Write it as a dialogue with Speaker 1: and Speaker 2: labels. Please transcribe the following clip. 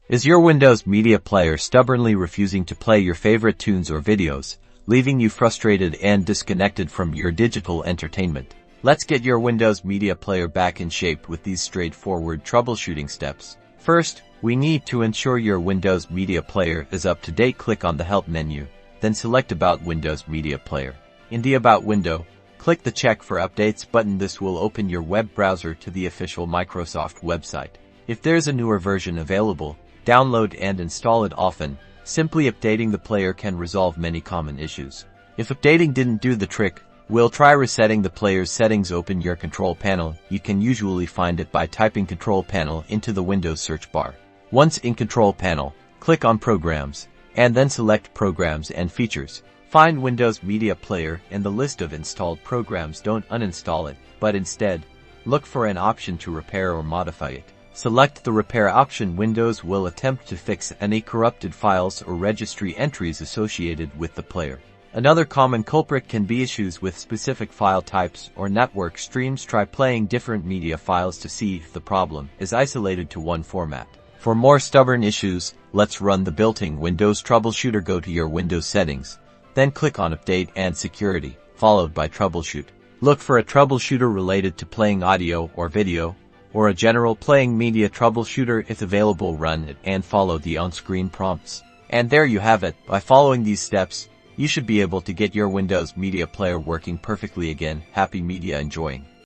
Speaker 1: Is your Windows Media Player stubbornly refusing to play your favorite tunes or videos, leaving you frustrated and disconnected from your digital entertainment? Let's get your Windows Media Player back in shape with these straightforward troubleshooting steps. First, we need to ensure your Windows Media Player is up to date. Click on the Help menu, then select About Windows Media Player. In the About window, click the Check for Updates button. This will open your web browser to the official Microsoft website. If there's a newer version available, download and install it often. Simply updating the player can resolve many common issues. If updating didn't do the trick, we'll try resetting the player's settings. Open your control panel. You can usually find it by typing control panel into the Windows search bar. Once in control panel, click on Programs, and then select Programs and Features. Find Windows Media Player in the list of installed programs. Don't uninstall it, but instead, look for an option to repair or modify it. Select the Repair option. Windows will attempt to fix any corrupted files or registry entries associated with the player. Another common culprit can be issues with specific file types or network streams. Try playing different media files to see if the problem is isolated to one format. For more stubborn issues, let's run the built-in Windows Troubleshooter. Go to your Windows settings, then click on Update and Security, followed by Troubleshoot. Look for a troubleshooter related to playing audio or video, or a general playing media troubleshooter. If available, run it and follow the on-screen prompts. And there you have it. By following these steps, you should be able to get your Windows Media Player working perfectly again. Happy media enjoying.